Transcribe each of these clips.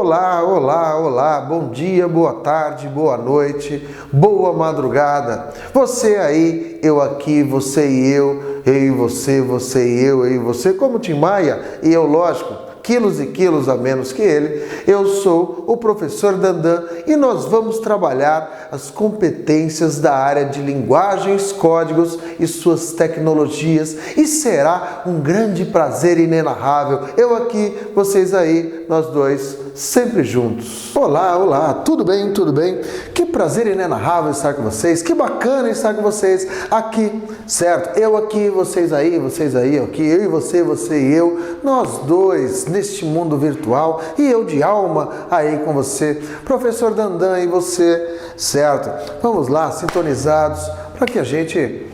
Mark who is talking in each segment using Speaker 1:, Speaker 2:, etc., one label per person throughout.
Speaker 1: Olá, olá, olá, bom dia, boa tarde, boa noite, boa madrugada. Você aí, eu aqui, você e eu e você, você e eu e você, como Tim Maia e eu, lógico. Quilos e quilos a menos que ele, eu sou o professor Dandan e nós vamos trabalhar as competências da área de linguagens, códigos e suas tecnologias e será um grande prazer inenarrável. Eu aqui, vocês aí, nós dois, sempre juntos. Olá, olá, tudo bem, tudo bem? Que prazer inenarrável estar com vocês, que bacana estar com vocês aqui, certo? Eu aqui, vocês aí aqui, eu e você, você e eu, nós dois, neste mundo virtual e eu de alma aí com você, professor Dandan e você, certo? Vamos lá, sintonizados para que a gente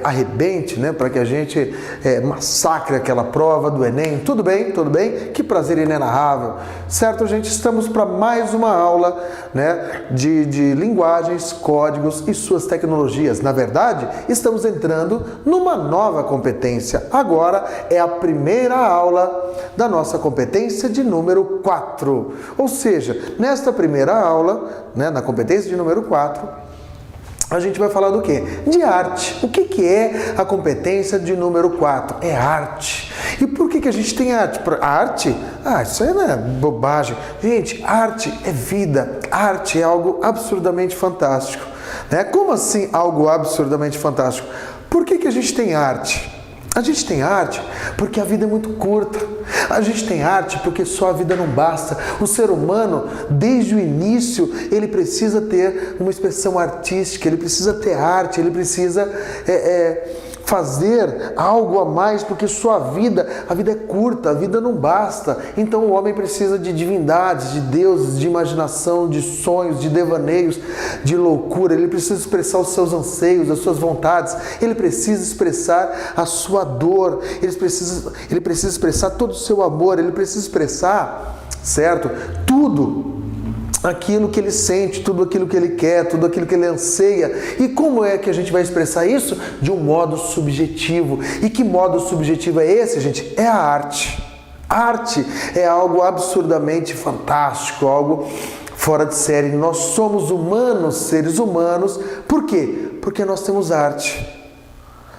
Speaker 1: arrebente, né? Para que a gente massacre aquela prova do Enem. Tudo bem? Tudo bem? Que prazer inenarrável, certo, gente? Estamos para mais uma aula, né? De linguagens, códigos e suas tecnologias. Na verdade, estamos entrando numa nova competência. Agora é a primeira aula da nossa competência de número 4. Ou seja, nesta primeira aula, né? Na competência de número 4, a gente vai falar do quê? De arte. O que é a competência de número 4? É arte. E por que a gente tem arte? Arte? Isso aí não é bobagem. Gente, arte é vida. Arte é algo absurdamente fantástico. Né? Como assim algo absurdamente fantástico? Por que a gente tem arte? A gente tem arte porque a vida é muito curta. A gente tem arte porque só a vida não basta. O ser humano, desde o início, ele precisa ter uma expressão artística, ele precisa ter arte, ele precisa fazer algo a mais, porque só a vida é curta, a vida não basta. Então o homem precisa de divindades, de deuses, de imaginação, de sonhos, de devaneios, de loucura. Ele precisa expressar os seus anseios, as suas vontades. Ele precisa expressar a sua dor. Ele precisa expressar todo o seu amor. Ele precisa expressar, certo? Tudo aquilo que ele sente, tudo aquilo que ele quer, tudo aquilo que ele anseia. E como é que a gente vai expressar isso? De um modo subjetivo. E que modo subjetivo é esse, gente? É a arte. A arte é algo absurdamente fantástico, algo fora de série. Nós somos humanos, seres humanos. Por quê? Porque nós temos arte.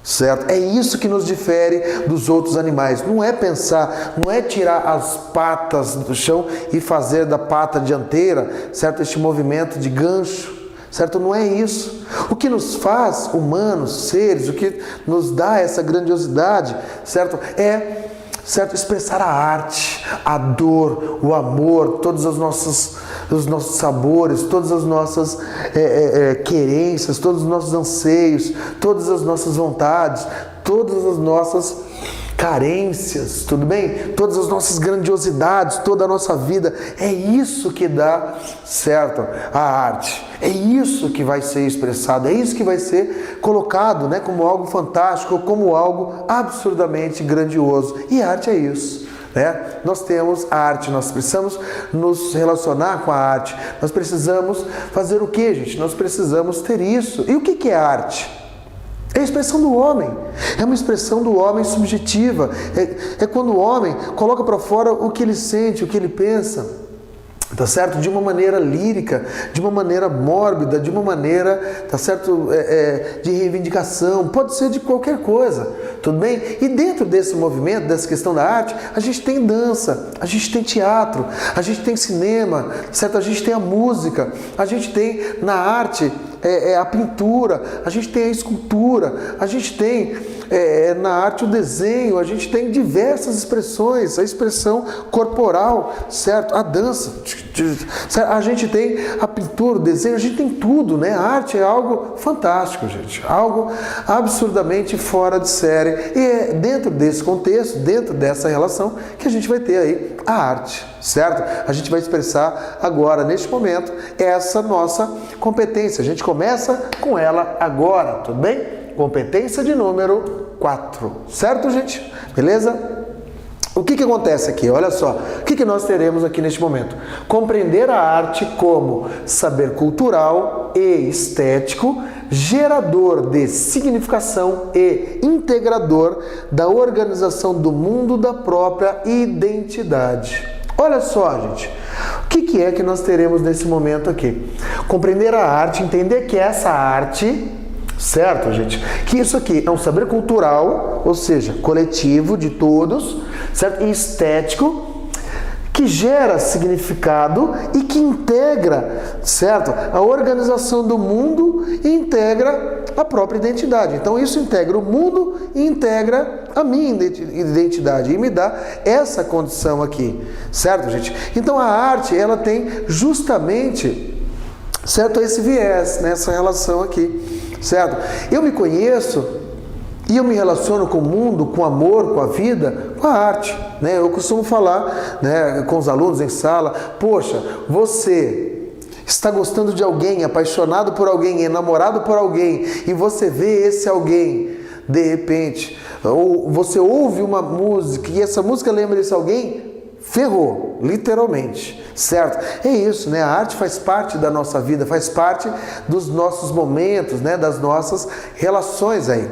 Speaker 1: Certo? É isso que nos difere dos outros animais. Não é pensar, não é tirar as patas do chão e fazer da pata dianteira, certo? Este movimento de gancho, certo? Não é isso. O que nos faz humanos, seres, o que nos dá essa grandiosidade, certo? Certo? Expressar a arte, a dor, o amor, todos os nossos sabores, todas as nossas querências, todos os nossos anseios, todas as nossas vontades, todas as nossas carências, tudo bem? Todas as nossas grandiosidades, toda a nossa vida. É isso que dá, certo, a arte. É isso que vai ser expressado, é isso que vai ser colocado, né, como algo fantástico, como algo absurdamente grandioso. E arte é isso. Né? Nós temos a arte, nós precisamos nos relacionar com a arte. Nós precisamos fazer o que, gente? Nós precisamos ter isso. E o que é arte? É a expressão do homem, é uma expressão do homem subjetiva, é quando o homem coloca para fora o que ele sente, o que ele pensa, tá certo? De uma maneira lírica, de uma maneira mórbida, de uma maneira, tá certo? De reivindicação, pode ser de qualquer coisa, tudo bem? E dentro desse movimento, dessa questão da arte, a gente tem dança, a gente tem teatro, a gente tem cinema, certo? A gente tem a música, a gente tem na arte a pintura, a gente tem a escultura, a gente tem na arte o desenho, a gente tem diversas expressões, a expressão corporal, certo? A dança, certo? A gente tem a pintura, o desenho, a gente tem tudo, né? A arte é algo fantástico, gente, algo absurdamente fora de série. E é dentro desse contexto, dentro dessa relação, que a gente vai ter aí a arte, certo? A gente vai expressar agora, neste momento, essa nossa competência. A gente começa com ela agora, tudo bem? Competência de número 4, certo, gente? Beleza? O que acontece aqui? Olha só, o que nós teremos aqui neste momento? Compreender a arte como saber cultural e estético, gerador de significação e integrador da organização do mundo da própria identidade. Olha só, gente, o que é que nós teremos nesse momento aqui? Compreender a arte, entender que essa arte, certo, gente? Que isso aqui é um saber cultural, ou seja, coletivo de todos, certo? E estético, que gera significado e que integra, certo? A organização do mundo e integra a própria identidade. Então isso integra o mundo e integra a minha identidade e me dá essa condição aqui, certo, gente? Então a arte, ela tem justamente, certo, esse viés, nessa relação aqui, certo? Eu me conheço e eu me relaciono com o mundo, com o amor, com a vida, com a arte, né? Eu costumo falar, né, com os alunos em sala, poxa, você está gostando de alguém, apaixonado por alguém, enamorado por alguém, e você vê esse alguém, de repente, ou você ouve uma música e essa música lembra desse alguém, ferrou, literalmente, certo? É isso, né? A arte faz parte da nossa vida, faz parte dos nossos momentos, né? Das nossas relações aí.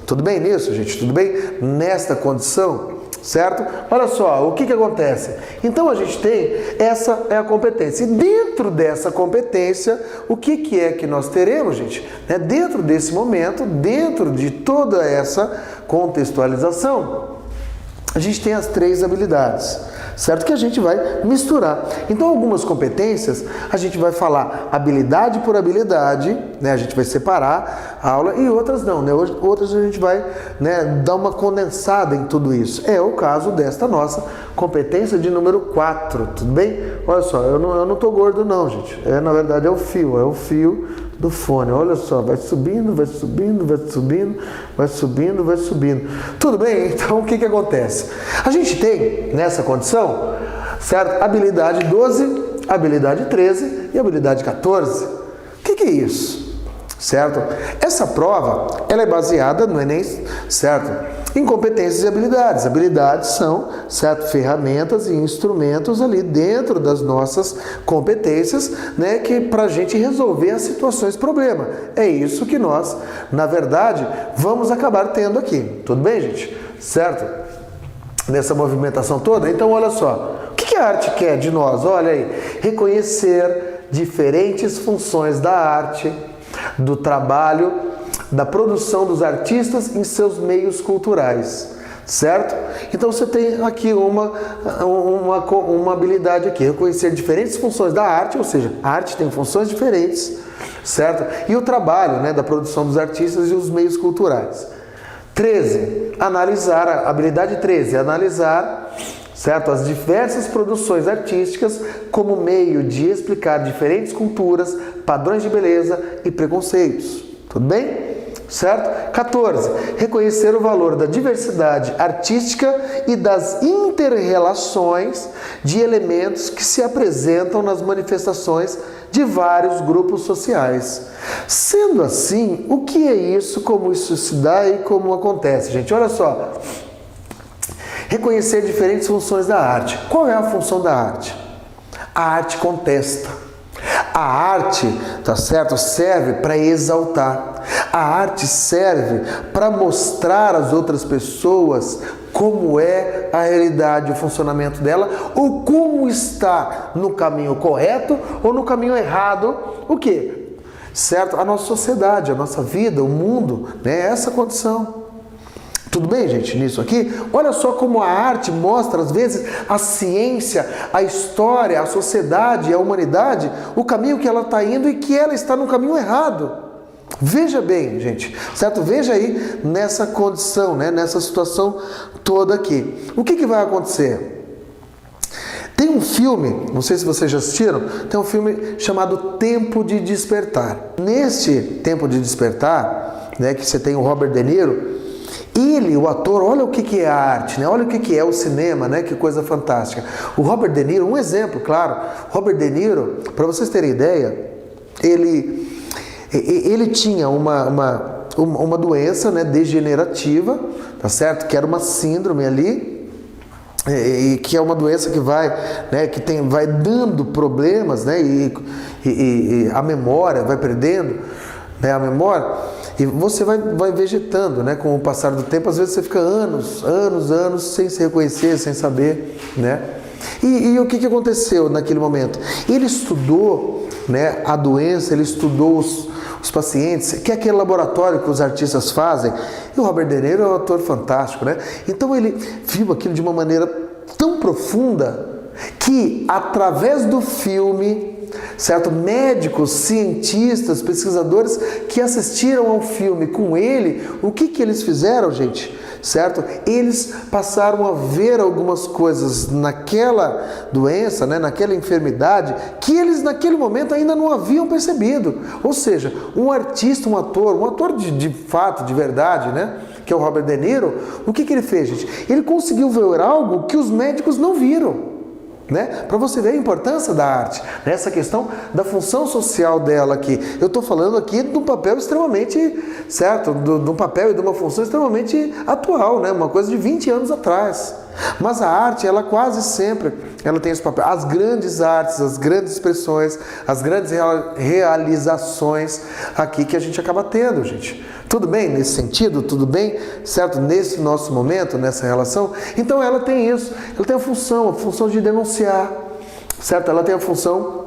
Speaker 1: Tudo bem nisso, gente? Tudo bem nesta condição? Certo? Olha só, o que acontece? Então a gente tem, essa é a competência. E dentro dessa competência, o que é que nós teremos, gente? Dentro desse momento, dentro de toda essa contextualização, a gente tem as 3 habilidades, certo? Que a gente vai misturar. Então, algumas competências, a gente vai falar habilidade por habilidade, né? A gente vai separar a aula e outras não, né? Outras a gente vai, né, dar uma condensada em tudo isso. É o caso desta nossa competência de número 4, tudo bem? Olha só, eu não tô gordo não, gente. Na verdade é o fio do fone. Olha só, vai subindo, vai subindo, vai subindo, vai subindo, vai subindo. Tudo bem? Então o que acontece? A gente tem nessa condição, certo? Habilidade 12, habilidade 13 e habilidade 14. O que é isso? Certo? Essa prova, ela é baseada no Enem, certo? Em competências e habilidades. Habilidades são, certo, ferramentas e instrumentos ali dentro das nossas competências, né, que para a gente resolver as situações problema. É isso que nós, na verdade, vamos acabar tendo aqui. Tudo bem, gente? Certo? Nessa movimentação toda. Então, olha só. O que a arte quer de nós? Olha aí. Reconhecer diferentes funções da arte, do trabalho, da produção dos artistas em seus meios culturais, certo? Então você tem aqui uma habilidade aqui, reconhecer diferentes funções da arte, ou seja, a arte tem funções diferentes, certo? E o trabalho, né, da produção dos artistas e os meios culturais. 13, analisar, a habilidade 13, analisar, certo? As diversas produções artísticas como meio de explicar diferentes culturas, padrões de beleza e preconceitos. Tudo bem? Certo? 14. Reconhecer o valor da diversidade artística e das interrelações de elementos que se apresentam nas manifestações de vários grupos sociais. Sendo assim, o que é isso, como isso se dá e como acontece, gente? Olha só. Reconhecer diferentes funções da arte. Qual é a função da arte? A arte contesta. A arte, tá certo? Serve para exaltar. A arte serve para mostrar às outras pessoas como é a realidade, o funcionamento dela, ou como está no caminho correto ou no caminho errado. O quê? Certo? A nossa sociedade, a nossa vida, o mundo, né? Essa condição. Tudo bem, gente, nisso aqui? Olha só como a arte mostra, às vezes, a ciência, a história, a sociedade, a humanidade, o caminho que ela está indo e que ela está no caminho errado. Veja bem, gente, certo? Veja aí nessa condição, né? Nessa situação toda aqui. O que vai acontecer? Tem um filme, não sei se vocês já assistiram, tem um filme chamado Tempo de Despertar. Neste Tempo de Despertar, né, que você tem o Robert De Niro, ele, o ator, olha o que é a arte, né? Olha o que é o cinema, né? Que coisa fantástica. O Robert De Niro, um exemplo, claro. Robert De Niro, para vocês terem ideia, ele tinha uma doença, né, degenerativa, tá certo? Que era uma síndrome ali, e que é uma doença que vai, né, vai dando problemas, né? E a memória vai perdendo, né, a memória. E você vai vegetando, né? Com o passar do tempo, às vezes você fica anos sem se reconhecer, sem saber, né? E o que aconteceu naquele momento? Ele estudou, né, a doença, ele estudou os pacientes, que é aquele laboratório que os artistas fazem. E o Robert De Niro é um ator fantástico, né? Então ele viu aquilo de uma maneira tão profunda que, através do filme, certo? Médicos, cientistas, pesquisadores que assistiram ao filme com ele, o que eles fizeram, gente? Certo? Eles passaram a ver algumas coisas naquela doença, né, naquela enfermidade, que eles naquele momento ainda não haviam percebido. Ou seja, um artista, um ator de fato, de verdade, né, que é o Robert De Niro, o que ele fez, gente? Ele conseguiu ver algo que os médicos não viram. Né? Para você ver a importância da arte, nessa questão da função social dela aqui. Eu estou falando aqui de um papel extremamente, certo? De um papel e de uma função extremamente atual, né? Uma coisa de 20 anos atrás. Mas a arte, ela quase sempre, ela tem esse papel. As grandes artes, as grandes expressões, as grandes realizações aqui que a gente acaba tendo, gente. Tudo bem nesse sentido? Tudo bem, certo? Nesse nosso momento, nessa relação? Então ela tem isso, ela tem a função de denunciar, certo? Ela tem a função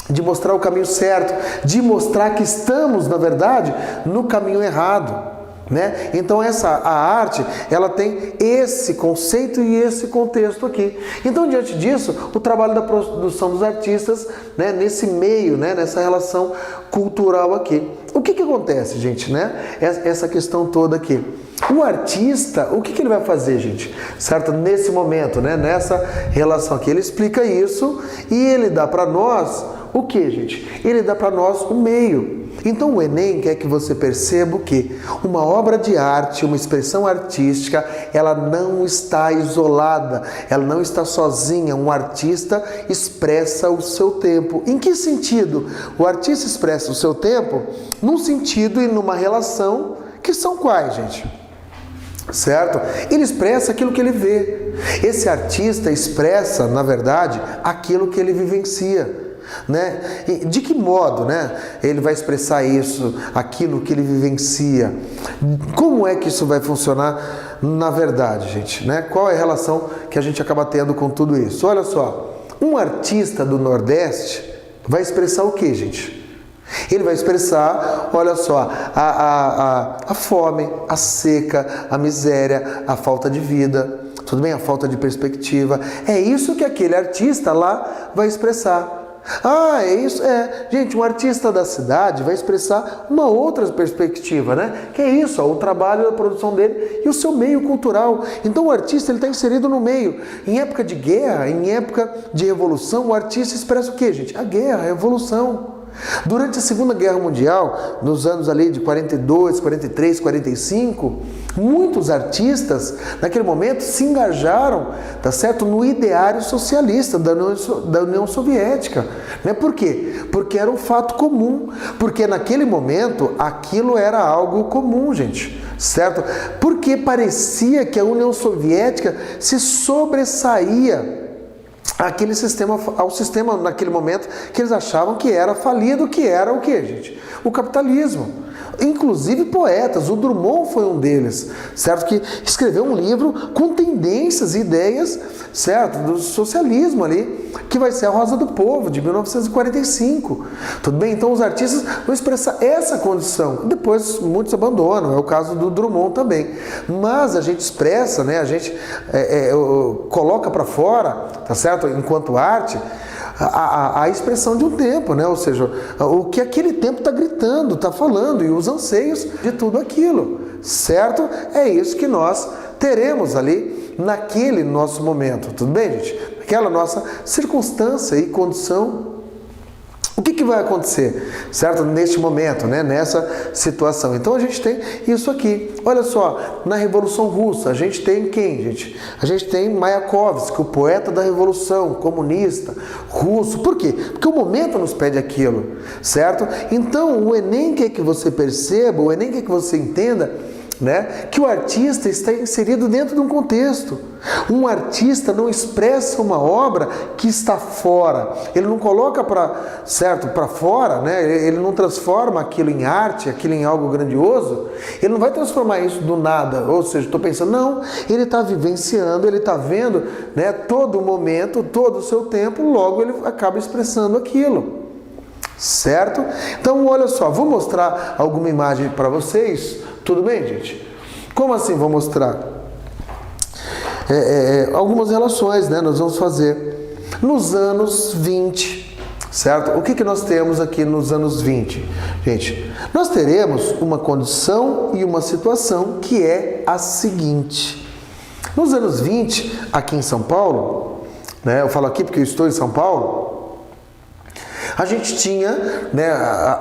Speaker 1: de mostrar o caminho certo, de mostrar que estamos, na verdade, no caminho errado. Né? Então a arte, ela tem esse conceito e esse contexto aqui. Então, diante disso, o trabalho da produção dos artistas, né, nesse meio, né, nessa relação cultural aqui. O que acontece, gente, né? Essa questão toda aqui. O artista, o que ele vai fazer, gente? Certo? Nesse momento, né, nessa relação aqui, ele explica isso e ele dá para nós o que, gente? Ele dá para nós o meio. Então o Enem quer que você perceba o que? Uma obra de arte, uma expressão artística, ela não está isolada, ela não está sozinha. Um artista expressa o seu tempo. Em que sentido? O artista expressa o seu tempo num sentido e numa relação que são quais, gente? Certo? Ele expressa aquilo que ele vê. Esse artista expressa, na verdade, aquilo que ele vivencia. Né? E de que modo, né, ele vai expressar isso, aquilo que ele vivencia? Como é que isso vai funcionar na verdade, gente? Né? Qual é a relação que a gente acaba tendo com tudo isso? Olha só, um artista do Nordeste vai expressar o que, gente? Ele vai expressar, olha só, a fome, a seca, a miséria, a falta de vida, tudo bem? A falta de perspectiva. É isso que aquele artista lá vai expressar. Ah, é isso? É. Gente, um artista da cidade vai expressar uma outra perspectiva, né? Que é isso, ó, o trabalho, a produção dele e o seu meio cultural. Então o artista ele está inserido no meio. Em época de guerra, em época de revolução, o artista expressa o quê, gente? A guerra, a revolução. Durante a Segunda Guerra Mundial, nos anos ali de 42, 43, 45, muitos artistas, naquele momento, se engajaram, tá certo, no ideário socialista da União Soviética. Né? Por quê? Porque era um fato comum, porque naquele momento aquilo era algo comum, gente. Certo? Porque parecia que a União Soviética se sobressaía ao sistema naquele momento que eles achavam que era falido, que era o que, gente? O capitalismo. Inclusive poetas, o Drummond foi um deles, certo? Que escreveu um livro com tendências e ideias, certo? Do socialismo ali, que vai ser A Rosa do Povo, de 1945. Tudo bem? Então os artistas vão expressar essa condição. Depois muitos abandonam, é o caso do Drummond também. Mas a gente expressa, né? A gente coloca para fora, tá certo? Enquanto arte, a expressão de um tempo, né? Ou seja, o que aquele tempo está gritando, está falando, e os anseios de tudo aquilo, certo? É isso que nós teremos ali naquele nosso momento, tudo bem, gente? Aquela nossa circunstância e condição. O que vai acontecer, certo? Neste momento, né? Nessa situação. Então a gente tem isso aqui. Olha só, na Revolução Russa, a gente tem quem, gente? A gente tem Mayakovsky, o poeta da Revolução, comunista, russo. Por quê? Porque o momento nos pede aquilo, certo? Então o Enem quer que você perceba, o Enem quer que você entenda né, que o artista está inserido dentro de um contexto. Um artista não expressa uma obra que está fora. Ele não coloca para fora, né? Ele não transforma aquilo em arte, aquilo em algo grandioso. Ele não vai transformar isso do nada. Ou seja, estou pensando, não, ele está vivenciando, ele está vendo, né, todo o momento, todo o seu tempo, logo ele acaba expressando aquilo. Certo? Então, olha só, vou mostrar alguma imagem para vocês. Tudo bem, gente? Como assim vou mostrar? Algumas relações, né? Nós vamos fazer nos anos 20, certo? O que nós temos aqui nos anos 20? Gente, nós teremos uma condição e uma situação que é a seguinte. Nos anos 20, aqui em São Paulo, né? Eu falo aqui porque eu estou em São Paulo, a gente tinha, né,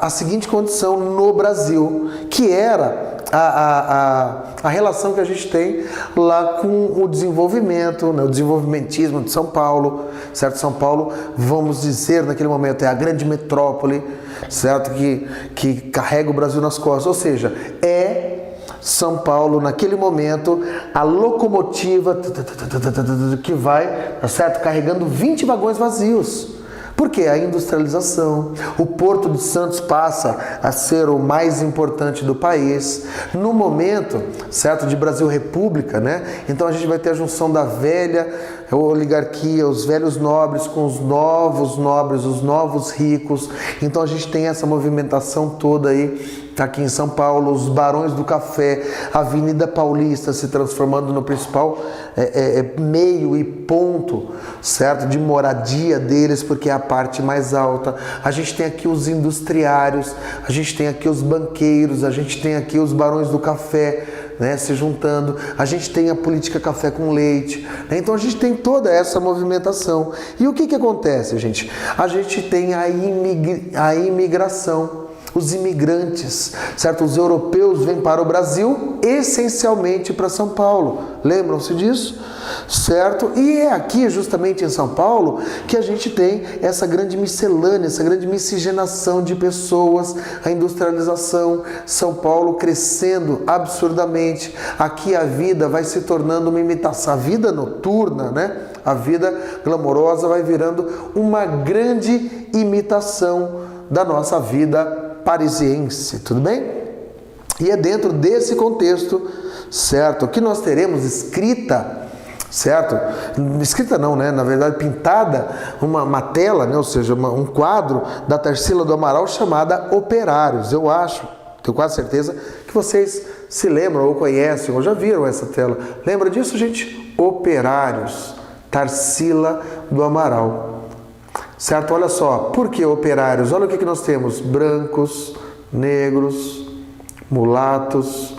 Speaker 1: a seguinte condição no Brasil, que era a relação que a gente tem lá com o desenvolvimento, né, o desenvolvimentismo de São Paulo, certo? São Paulo, vamos dizer, naquele momento, é a grande metrópole, certo? Que carrega o Brasil nas costas, ou seja, São Paulo, naquele momento, a locomotiva que vai, certo? Carregando 20 vagões vazios. Porque a industrialização, o Porto de Santos passa a ser o mais importante do país. No momento, certo, de Brasil República, né? Então a gente vai ter a junção da velha oligarquia, os velhos nobres com os novos nobres, os novos ricos. Então a gente tem essa movimentação toda aí aqui em São Paulo, os Barões do Café, a Avenida Paulista se transformando no principal meio e ponto, certo, de moradia deles, porque é a parte mais alta. A gente tem aqui os industriários, a gente tem aqui os banqueiros, a gente tem aqui os Barões do Café, né, se juntando, a gente tem a política café com leite, né? Então a gente tem toda essa movimentação. E o que acontece, gente? A gente tem a imigração. Os imigrantes, certo? Os europeus vêm para o Brasil, essencialmente para São Paulo. Lembram-se disso? Certo? E é aqui, justamente em São Paulo, que a gente tem essa grande miscelânea, essa grande miscigenação de pessoas, a industrialização, São Paulo crescendo absurdamente. Aqui a vida vai se tornando uma imitação, a vida noturna, né? A vida glamourosa vai virando uma grande imitação da nossa vida parisiense, tudo bem? E é dentro desse contexto, certo, que nós teremos escrita, certo? Escrita não, né? Na verdade, pintada uma tela, né? Ou seja, um quadro da Tarsila do Amaral chamada Operários. Eu acho, tenho quase certeza que vocês se lembram ou conhecem ou já viram essa tela. Lembra disso, gente? Operários, Tarsila do Amaral. Certo? Olha só, por que operários? Olha o que nós temos: brancos, negros, mulatos,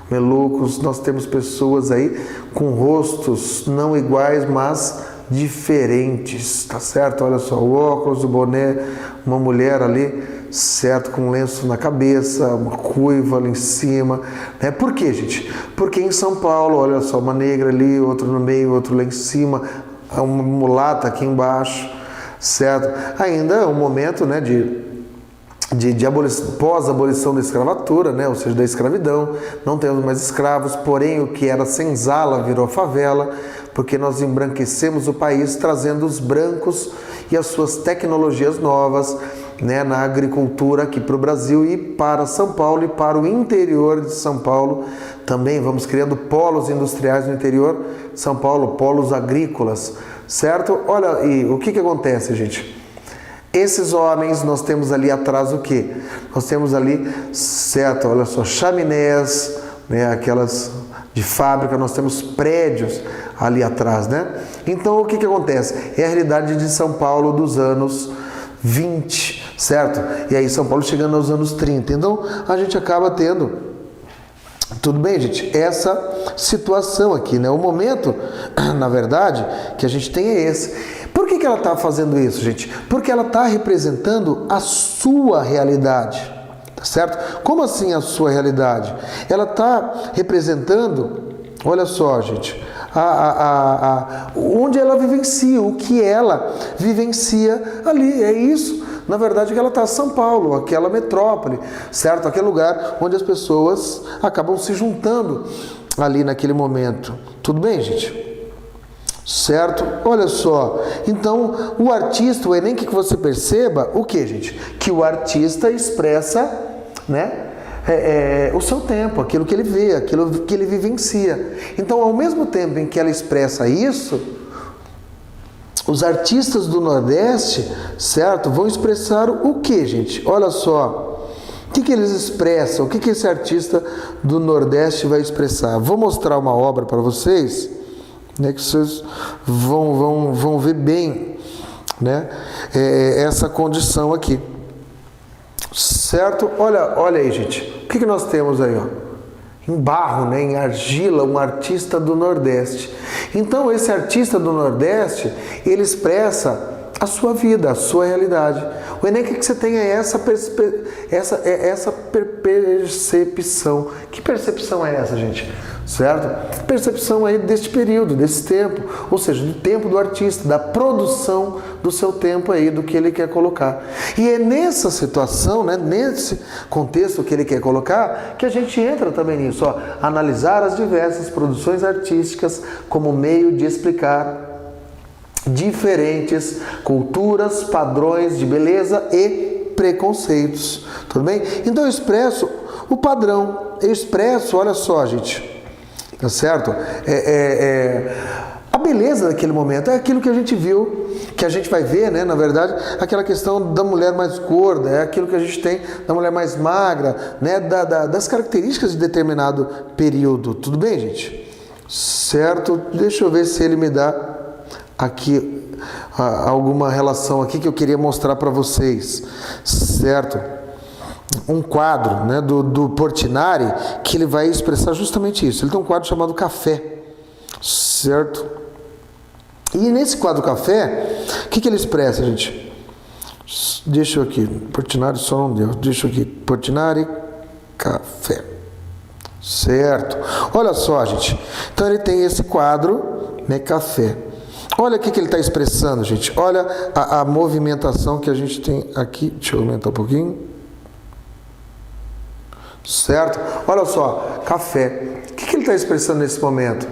Speaker 1: melucos. Nós temos pessoas aí com rostos não iguais, mas diferentes, tá certo? Olha só, o óculos, o boné, uma mulher ali, certo, com um lenço na cabeça, uma cuiva ali em cima, né? Por quê, gente? Porque em São Paulo, olha só, uma negra ali, outro no meio, outro lá em cima, uma mulata aqui embaixo, certo? Ainda é um momento, né, de pós-abolição da escravatura, né, ou seja, da escravidão. Não temos mais escravos, porém o que era senzala virou favela, porque nós embranquecemos o país trazendo os brancos e as suas tecnologias novas, né, na agricultura aqui para o Brasil e para São Paulo e para o interior de São Paulo. Também vamos criando polos industriais no interior de São Paulo, polos agrícolas, certo? Olha, e o que acontece, gente? Esses homens, nós temos ali atrás o quê? Nós temos ali, certo, olha só, chaminés, né, aquelas de fábrica, nós temos prédios ali atrás, né? Então, o que acontece? É a realidade de São Paulo dos anos 20, certo? E aí São Paulo chegando aos anos 30. Então, a gente acaba tendo, tudo bem, gente, essa situação aqui, né? O momento, na verdade, que a gente tem é esse. Por que ela está fazendo isso, gente? Porque ela está representando a sua realidade, tá certo? Como assim a sua realidade? Ela está representando, olha só, gente, onde ela vivencia, o que ela vivencia ali, é isso, na verdade, ela está São Paulo, aquela metrópole, certo? Aquele lugar onde as pessoas acabam se juntando ali naquele momento. Tudo bem, gente? Certo? Olha só, então o artista, o Enem, que você perceba, o que, gente? Que o artista expressa, né, o seu tempo, aquilo que ele vê, aquilo que ele vivencia. Então, ao mesmo tempo em que ela expressa isso, os artistas do Nordeste, certo, vão expressar o que, gente? Olha só, o que eles expressam, o que esse artista do Nordeste vai expressar? Vou mostrar uma obra para vocês, né, que vocês vão ver bem, né, essa condição aqui, certo? Olha aí, gente, o que nós temos aí, ó? Em barro, né, em argila, um artista do Nordeste. Então, esse artista do Nordeste, ele expressa a sua vida, a sua realidade. O Enem, que você tem é essa percepção. Que percepção é essa, gente? Certo? Percepção aí deste período, desse tempo, ou seja, do tempo do artista, da produção do seu tempo aí, do que ele quer colocar. E é nessa situação, né, nesse contexto que ele quer colocar, que a gente entra também nisso, ó, analisar as diversas produções artísticas como meio de explicar diferentes culturas, padrões de beleza e preconceitos. Tudo bem? Então eu expresso o padrão, eu expresso, olha só, gente, tá certo? A beleza daquele momento é aquilo que a gente viu, que a gente vai ver, né? Na verdade, aquela questão da mulher mais gorda, é aquilo que a gente tem da mulher mais magra, né? Das características de determinado período. Tudo bem, gente? Certo? Deixa eu ver se ele me dá aqui alguma relação aqui que eu queria mostrar para vocês, certo? Um quadro, né, do Portinari, que ele vai expressar justamente isso. Ele tem um quadro chamado Café, certo? E nesse quadro Café, o que ele expressa, gente? Deixa eu aqui, Portinari só não deu, deixa eu aqui, Portinari, Café, certo? Olha só, gente, então ele tem esse quadro, né, Café. Olha o que ele está expressando, gente. Olha a movimentação que a gente tem aqui. Deixa eu aumentar um pouquinho. Certo? Olha só, café. O que ele está expressando nesse momento?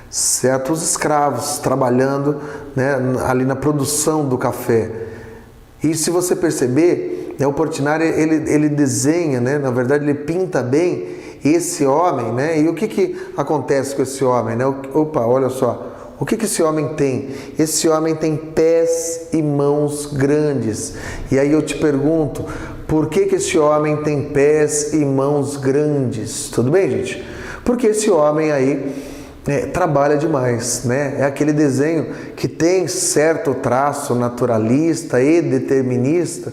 Speaker 1: Certo? Os escravos trabalhando, né, ali na produção do café. E se você perceber, né, o Portinari ele desenha, né, na verdade ele pinta bem esse homem, né? E o que acontece com esse homem, né? Opa, olha só. O que esse homem tem? Esse homem tem pés e mãos grandes. E aí eu te pergunto, por que esse homem tem pés e mãos grandes? Tudo bem, gente? Porque esse homem aí trabalha demais, né? É aquele desenho que tem certo traço naturalista e determinista,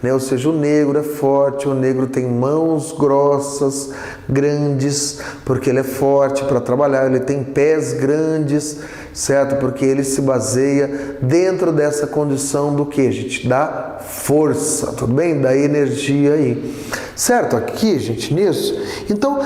Speaker 1: né? Ou seja, o negro é forte, o negro tem mãos grossas, grandes, porque ele é forte para trabalhar, ele tem pés grandes, certo? Porque ele se baseia dentro dessa condição do que, gente? Da força, tudo bem? Da energia aí, certo? Aqui, gente, nisso. Então,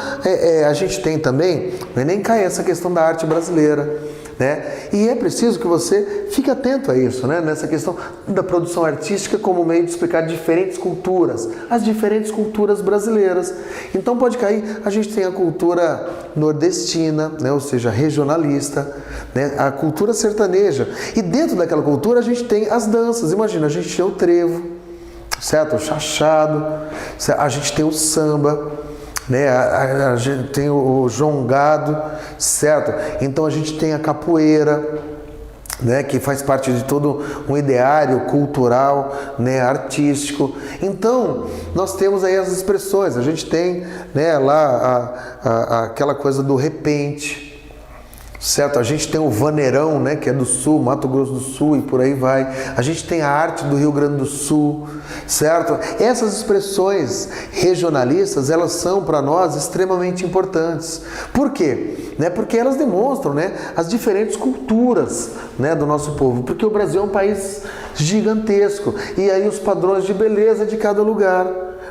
Speaker 1: a gente tem também, não é nem cai essa questão da arte brasileira, né? E é preciso que você fique atento a isso, né? Nessa questão da produção artística como meio de explicar diferentes culturas, as diferentes culturas brasileiras. Então pode cair, a gente tem a cultura nordestina, né? Ou seja, regionalista, né? A cultura sertaneja. E dentro daquela cultura a gente tem as danças. Imagina, a gente tem o trevo, certo? O chachado, a gente tem o samba, né? A gente tem o jongado, certo? Então a gente tem a capoeira, né? Que faz parte de todo um ideário cultural, né? Artístico. Então nós temos aí as expressões. A gente tem, né, lá aquela coisa do repente, certo? A gente tem o vaneirão, né, que é do Sul, Mato Grosso do Sul e por aí vai. A gente tem a arte do Rio Grande do Sul, certo? Essas expressões regionalistas, elas são para nós extremamente importantes. Por quê? Né? Porque elas demonstram, né, as diferentes culturas, né, do nosso povo. Porque o Brasil é um país gigantesco e aí os padrões de beleza de cada lugar,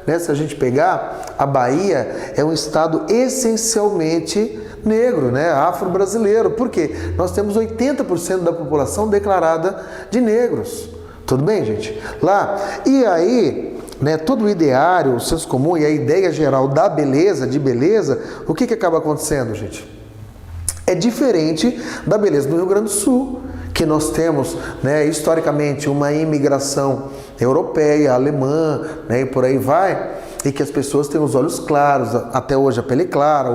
Speaker 1: né? Se a gente pegar, a Bahia é um estado essencialmente negro, né? Afro-brasileiro. Por quê? Nós temos 80% da população declarada de negros. Tudo bem, gente? Lá. E aí, né, todo o ideário, o senso comum e a ideia geral da beleza, de beleza, o que acaba acontecendo, gente? É diferente da beleza do Rio Grande do Sul, que nós temos, né, historicamente uma imigração europeia, alemã, né, e por aí vai, e que as pessoas têm os olhos claros, até hoje a pele clara,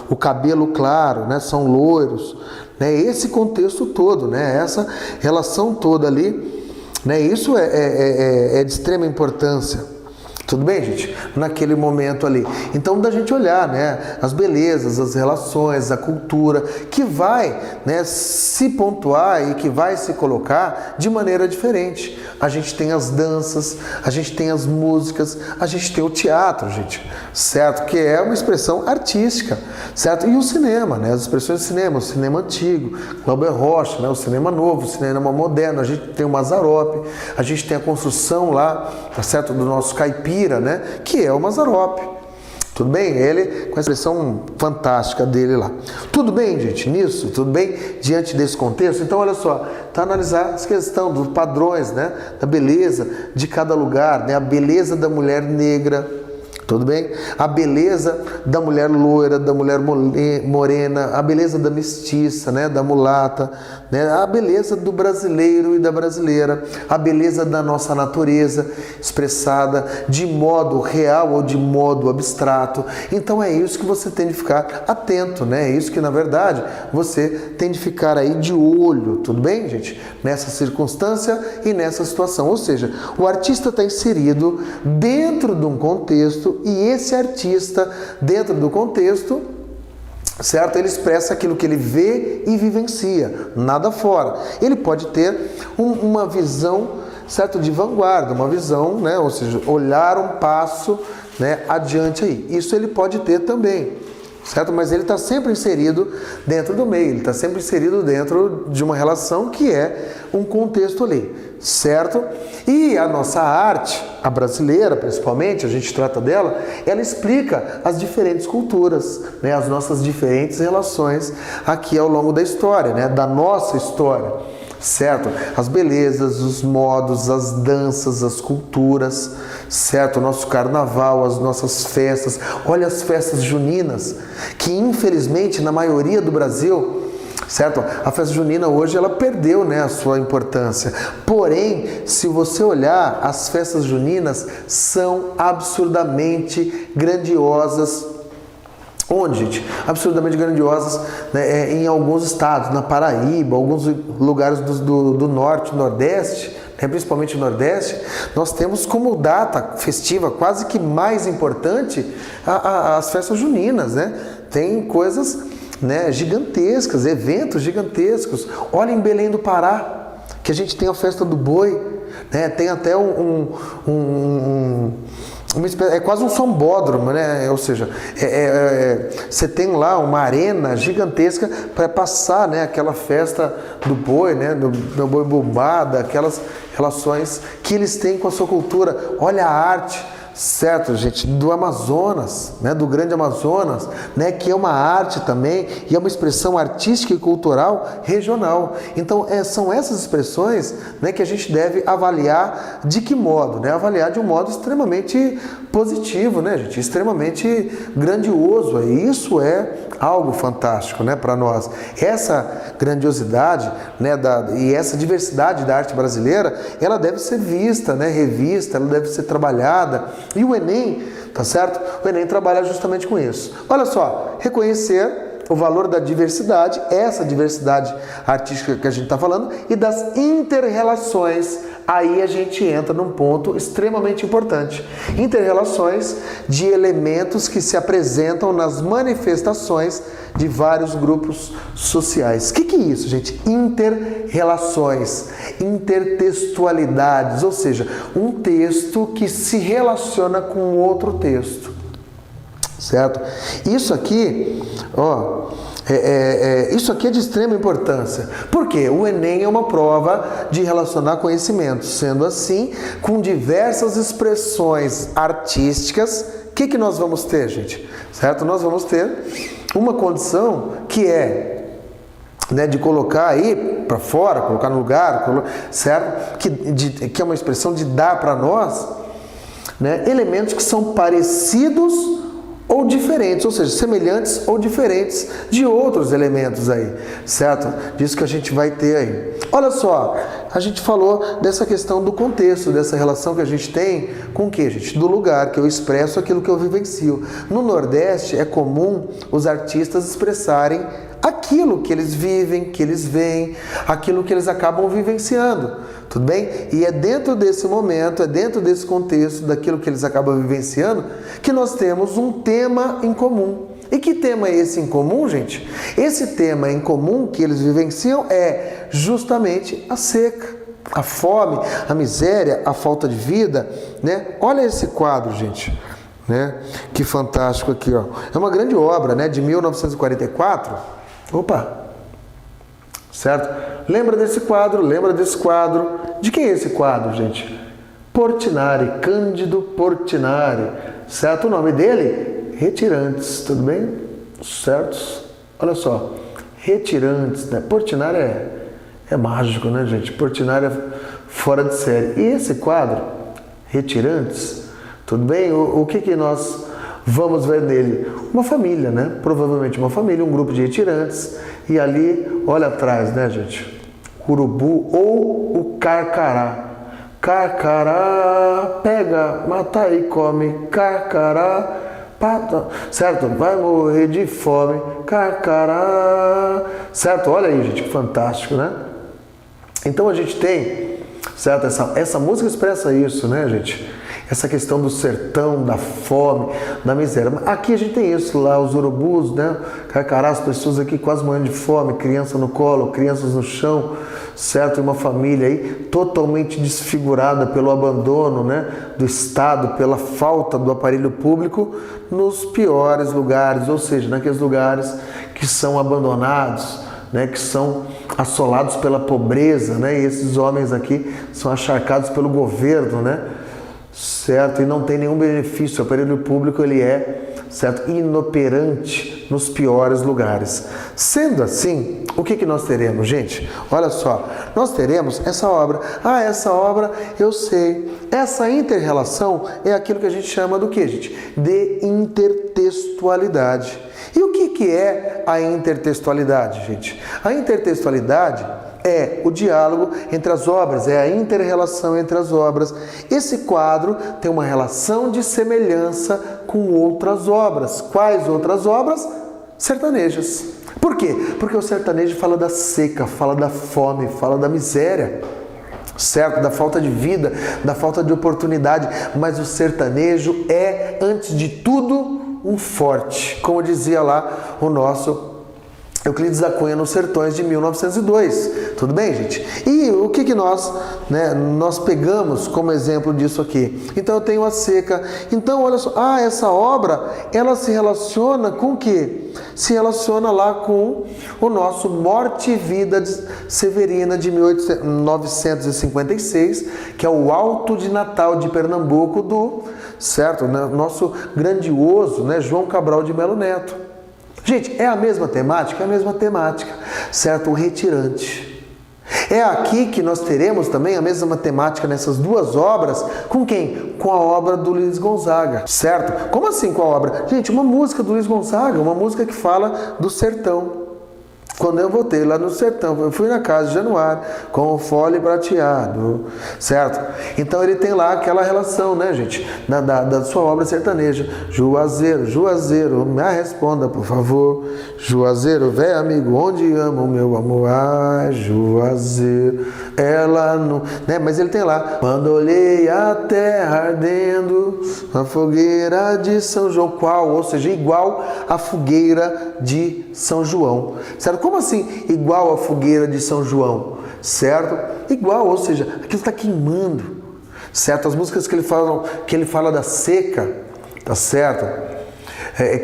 Speaker 1: o cabelo claro, né, são loiros, né, esse contexto todo, né, essa relação toda ali, né, isso é de extrema importância. Tudo bem, gente? Naquele momento ali. Então, da gente olhar, né, as belezas, as relações, a cultura, que vai, né, se pontuar e que vai se colocar de maneira diferente. A gente tem as danças, a gente tem as músicas, a gente tem o teatro, gente, certo? Que é uma expressão artística, certo? E o cinema, né, as expressões de cinema, o cinema antigo, Glauber Rocha, né, o cinema novo, o cinema moderno, a gente tem o Mazzaropi, a gente tem a construção lá, tá certo, do nosso caipira, né? Que é o Mazzaropi. Tudo bem? Ele com a expressão fantástica dele lá. Tudo bem, gente, nisso? Tudo bem? Diante desse contexto? Então, olha só, tá analisar essa questão dos padrões, né? Da beleza de cada lugar, né? A beleza da mulher negra, tudo bem? A beleza da mulher loira, da mulher morena, a beleza da mestiça, né? Da mulata, né? A beleza do brasileiro e da brasileira, a beleza da nossa natureza expressada de modo real ou de modo abstrato. Então é isso que você tem de ficar atento, né? É isso que, na verdade, você tem de ficar aí de olho, tudo bem, gente? Nessa circunstância e nessa situação. Ou seja, o artista está inserido dentro de um contexto e esse artista, dentro do contexto, certo? Ele expressa aquilo que ele vê e vivencia, nada fora. Ele pode ter uma visão, certo, de vanguarda, uma visão, né? Ou seja, olhar um passo, né, adiante aí. Isso ele pode ter também, certo? Mas ele está sempre inserido dentro do meio, ele está sempre inserido dentro de uma relação que é um contexto ali, certo? E a nossa arte, a brasileira principalmente, a gente trata dela, ela explica as diferentes culturas, né? As nossas diferentes relações aqui ao longo da história, né? Da nossa história, certo? As belezas, os modos, as danças, as culturas, certo? O nosso carnaval, as nossas festas. Olha as festas juninas, que infelizmente na maioria do Brasil, certo? A festa junina hoje ela perdeu, né, a sua importância. Porém, se você olhar, as festas juninas são absurdamente grandiosas. Onde, gente? Absurdamente grandiosas, né, em alguns estados, na Paraíba, alguns lugares do norte, nordeste, né, principalmente o nordeste, nós temos como data festiva quase que mais importante as festas juninas, né? Tem coisas, né, gigantescas, eventos gigantescos. Olha em Belém do Pará, que a gente tem a festa do boi, né? Tem até é quase um sambódromo, né? Ou seja, você tem lá uma arena gigantesca para passar, né, aquela festa do boi, né, do boi bombada, aquelas relações que eles têm com a sua cultura. Olha a arte, certo, gente, do Amazonas, né, do Grande Amazonas, né, que é uma arte também e é uma expressão artística e cultural regional. Então, são essas expressões, né, que a gente deve avaliar de que modo, né? Avaliar de um modo extremamente positivo, né, gente? Extremamente grandioso. E isso é algo fantástico, né, para nós. Essa grandiosidade, né, e essa diversidade da arte brasileira, ela deve ser vista, né, revista, ela deve ser trabalhada. E o Enem, tá certo? O Enem trabalha justamente com isso. Olha só, reconhecer o valor da diversidade, essa diversidade artística que a gente está falando, e das inter-relações. Aí a gente entra num ponto extremamente importante. Inter-relações de elementos que se apresentam nas manifestações de vários grupos sociais. O que é isso, gente? Inter-relações, intertextualidades, ou seja, um texto que se relaciona com outro texto. Certo? Isso aqui, ó, isso aqui é de extrema importância. Por quê? O Enem é uma prova de relacionar conhecimentos. Sendo assim, com diversas expressões artísticas, o que nós vamos ter, gente? Certo? Nós vamos ter uma condição que é né, de colocar aí para fora, colocar no lugar, certo? Que é uma expressão de dar para nós, né, elementos que são parecidos ou diferentes, ou seja, semelhantes ou diferentes de outros elementos aí, certo? Disso que a gente vai ter aí. Olha só, a gente falou dessa questão do contexto, dessa relação que a gente tem com o que, gente? Do lugar que eu expresso aquilo que eu vivencio. No Nordeste é comum os artistas expressarem aquilo que eles vivem, que eles veem, aquilo que eles acabam vivenciando, tudo bem? E é dentro desse momento, é dentro desse contexto, daquilo que eles acabam vivenciando, que nós temos um tema em comum. E que tema é esse em comum, gente? Esse tema em comum que eles vivenciam é justamente a seca, a fome, a miséria, a falta de vida, né? Olha esse quadro, gente, né? Que fantástico aqui, ó. É uma grande obra, né? De 1944. Opa! Certo? Lembra desse quadro? Lembra desse quadro? De quem é esse quadro, gente? Portinari, Cândido Portinari. Certo? O nome dele? Retirantes, tudo bem? Certo? Olha só, Retirantes, né? Portinari é mágico, né, gente? Portinari é fora de série. E esse quadro, Retirantes, tudo bem? O que nós vamos ver nele? Uma família, né? Provavelmente uma família, um grupo de retirantes. E ali, olha atrás, né, gente? Urubu ou o carcará. Carcará, pega, mata e come. Carcará, pata, certo? Vai morrer de fome. Carcará, certo? Olha aí, gente, que fantástico, né? Então a gente tem, certo? Essa música expressa isso, né, gente? Essa questão do sertão, da fome, da miséria. Aqui a gente tem isso lá, os urubus, né? Carcará, as pessoas aqui quase morrendo de fome, criança no colo, crianças no chão, certo? E uma família aí totalmente desfigurada pelo abandono, né, do Estado, pela falta do aparelho público nos piores lugares, ou seja, naqueles lugares que são abandonados, né, que são assolados pela pobreza, né? E esses homens aqui são acharcados pelo governo, né? Certo? E não tem nenhum benefício. O aparelho público ele é, certo, inoperante nos piores lugares. Sendo assim, o que nós teremos, gente? Olha só, nós teremos essa obra. Ah, essa obra eu sei. Essa interrelação é aquilo que a gente chama do que, gente? De intertextualidade. E o que é a intertextualidade, gente? A intertextualidade é o diálogo entre as obras, é a inter-relação entre as obras. Esse quadro tem uma relação de semelhança com outras obras. Quais outras obras? Sertanejas. Por quê? Porque o sertanejo fala da seca, fala da fome, fala da miséria, certo? Da falta de vida, da falta de oportunidade. Mas o sertanejo é, antes de tudo, um forte. Como dizia lá o nosso Euclides da Cunha nos Sertões de 1902. Tudo bem, gente? E o que nós, né, nós pegamos como exemplo disso aqui? Então eu tenho a seca. Então olha só, essa obra, ela se relaciona com o quê? Se relaciona lá com o nosso Morte e Vida Severina de 1956, que é o Alto de Natal de Pernambuco do, certo, né, nosso grandioso, né, João Cabral de Melo Neto. Gente, é a mesma temática? É a mesma temática, certo? O retirante. É aqui que nós teremos também a mesma temática nessas duas obras. Com quem? Com a obra do Luiz Gonzaga, certo? Como assim com a obra? Gente, uma música do Luiz Gonzaga, uma música que fala do sertão. Quando eu voltei lá no sertão, eu fui na casa de Januário, com o fole prateado, certo? Então ele tem lá aquela relação, né, gente, da sua obra sertaneja. Juazeiro, Juazeiro, me responda, por favor. Juazeiro, velho amigo, onde amo o meu amor? Ah, Juazeiro, ela não... Né? Mas ele tem lá, quando olhei a terra ardendo, a fogueira de São João, qual? Ou seja, igual a fogueira de São João, certo? Como assim igual a fogueira de São João? Certo? Igual, ou seja, aquilo está queimando. Certo? As músicas que ele fala da seca, tá certo?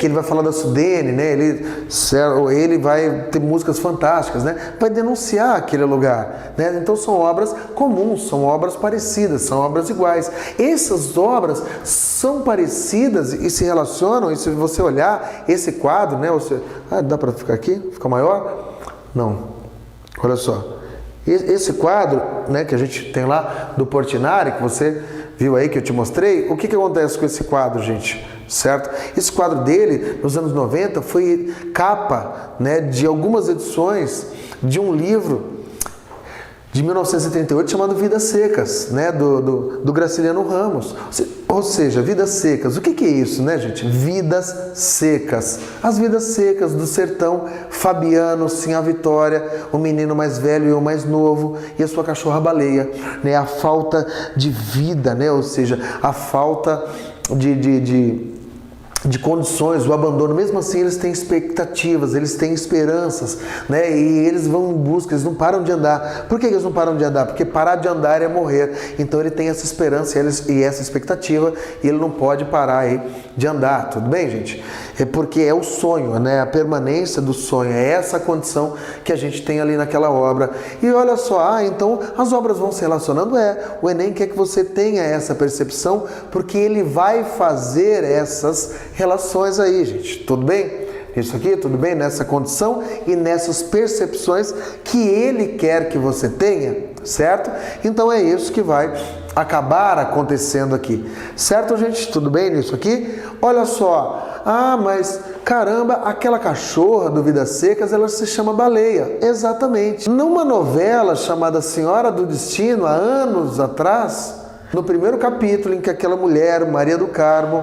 Speaker 1: Que ele vai falar da Sudene, né? Ele vai ter músicas fantásticas, né? Vai denunciar aquele lugar, né? Então são obras comuns, são obras parecidas, são obras iguais. Essas obras são parecidas e se relacionam, e se você olhar esse quadro, né? Dá para ficar aqui? Ficar maior? Não. Olha só, esse quadro, né, que a gente tem lá do Portinari, que você viu aí, que eu te mostrei, o que acontece com esse quadro, gente? Certo? Esse quadro dele, nos anos 90, foi capa, né, de algumas edições de um livro de 1978 chamado Vidas Secas, né, do Graciliano Ramos. Ou seja, Vidas Secas. O que é isso, né, gente? Vidas secas. As vidas secas do sertão, Fabiano, sim, a Vitória, o menino mais velho e o mais novo, e a sua cachorra baleia, né? A falta de vida, né? Ou seja, a falta de condições, o abandono. Mesmo assim eles têm expectativas, eles têm esperanças, né? E eles vão em busca, eles não param de andar. Por que eles não param de andar? Porque parar de andar é morrer. Então ele tem essa esperança e essa expectativa, e ele não pode parar aí de andar, tudo bem, gente? É porque é o sonho, né? A permanência do sonho, é essa condição que a gente tem ali naquela obra. E olha só, então as obras vão se relacionando, o Enem quer que você tenha essa percepção, porque ele vai fazer essas relações aí, gente, tudo bem? Isso aqui, tudo bem? Nessa condição e nessas percepções que ele quer que você tenha, certo? Então é isso que vai acabar acontecendo aqui, certo, gente? Tudo bem nisso aqui? Olha só, mas caramba, aquela cachorra do Vidas Secas, ela se chama Baleia, exatamente. Numa novela chamada Senhora do Destino, há anos atrás, no primeiro capítulo em que aquela mulher, Maria do Carmo,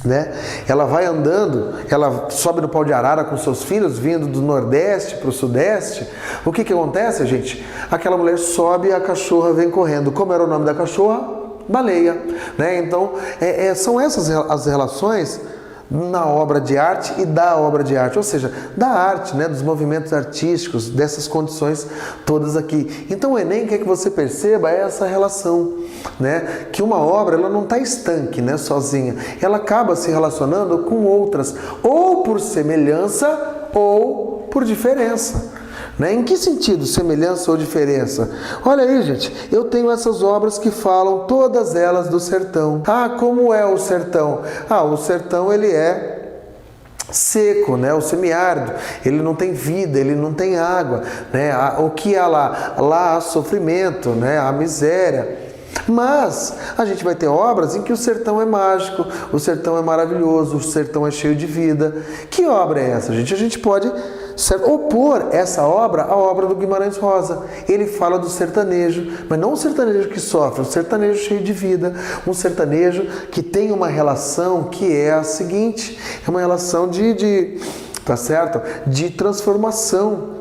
Speaker 1: né? Ela vai andando, ela sobe no pau de arara com seus filhos, vindo do Nordeste para o Sudeste. O que acontece, gente? Aquela mulher sobe e a cachorra vem correndo. Como era o nome da cachorra? Baleia, né? Então, são essas as relações na obra de arte e da obra de arte, ou seja, da arte, né, dos movimentos artísticos, dessas condições todas aqui. Então o Enem quer que você perceba essa relação, né, que uma obra ela não está estanque, né, sozinha, ela acaba se relacionando com outras, ou por semelhança ou por diferença. Né? Em que sentido semelhança ou diferença? Olha aí, gente, eu tenho essas obras que falam todas elas do sertão. Como é o sertão? O sertão ele é seco, né? O semiárido, ele não tem vida, ele não tem água, né? O que há lá? Lá há sofrimento, né? Há miséria. Mas a gente vai ter obras em que o sertão é mágico, o sertão é maravilhoso, o sertão é cheio de vida. Que obra é essa, gente? A gente pode opor essa obra à obra do Guimarães Rosa. Ele fala do sertanejo, mas não um sertanejo que sofre, um sertanejo cheio de vida, um sertanejo que tem uma relação que é a seguinte, é uma relação tá certo? De transformação,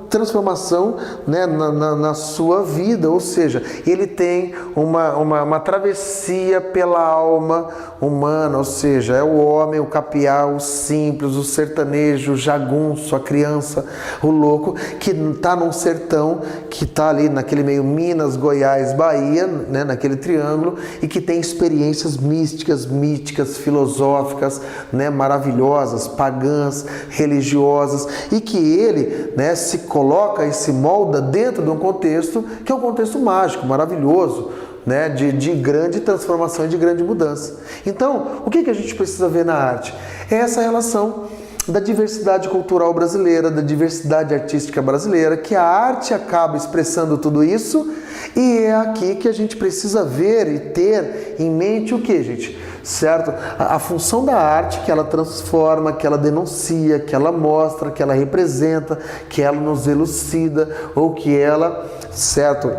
Speaker 1: né, na sua vida, ou seja, ele tem uma travessia pela alma humana, ou seja, é o homem, o capiá, o simples, o sertanejo, o jagunço, a criança, o louco, que está num sertão, que está ali naquele meio Minas, Goiás, Bahia, né, naquele triângulo, e que tem experiências míticas, filosóficas, né, maravilhosas, pagãs, religiosas, e que ele, né, se coloca e se molda dentro de um contexto que é um contexto mágico, maravilhoso, né, de grande transformação e de grande mudança. Então, o que a gente precisa ver na arte? É essa relação da diversidade cultural brasileira, da diversidade artística brasileira, que a arte acaba expressando tudo isso, e é aqui que a gente precisa ver e ter em mente o que, gente? Certo? A função da arte, que ela transforma, que ela denuncia, que ela mostra, que ela representa, que ela nos elucida, ou que ela, certo,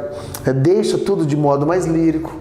Speaker 1: deixa tudo de modo mais lírico.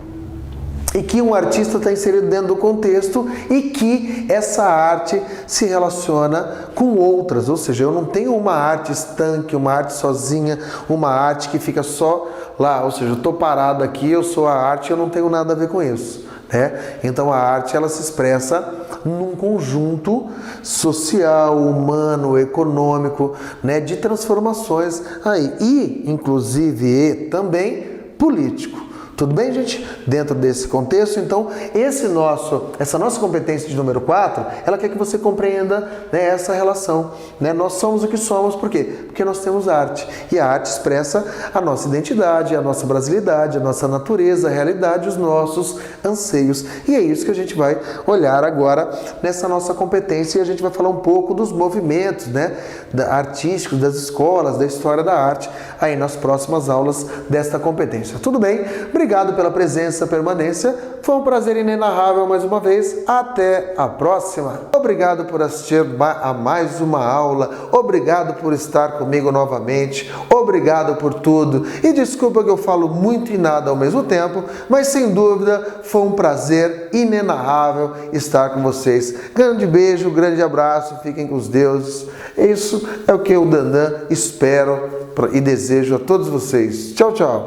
Speaker 1: E que um artista está inserido dentro do contexto e que essa arte se relaciona com outras. Ou seja, eu não tenho uma arte estanque, uma arte sozinha, uma arte que fica só lá. Ou seja, eu estou parado aqui, eu sou a arte e eu não tenho nada a ver com isso. Né? Então a arte ela se expressa num conjunto social, humano, econômico, né, de transformações aí. E, inclusive, também político. Tudo bem, gente? Dentro desse contexto, então, essa nossa competência de número 4, ela quer que você compreenda, né, essa relação. Né? Nós somos o que somos, por quê? Porque nós temos arte. E a arte expressa a nossa identidade, a nossa brasilidade, a nossa natureza, a realidade, os nossos anseios. E é isso que a gente vai olhar agora nessa nossa competência, e a gente vai falar um pouco dos movimentos, né, artísticos, das escolas, da história da arte, aí nas próximas aulas desta competência. Tudo bem? Obrigado pela presença, permanência. Foi um prazer inenarrável mais uma vez. Até a próxima. Obrigado por assistir a mais uma aula. Obrigado por estar comigo novamente. Obrigado por tudo. E desculpa que eu falo muito e nada ao mesmo tempo, mas sem dúvida foi um prazer inenarrável estar com vocês. Grande beijo, grande abraço. Fiquem com os deuses. Isso é o que eu, Dandan, espero e desejo a todos vocês. Tchau, tchau.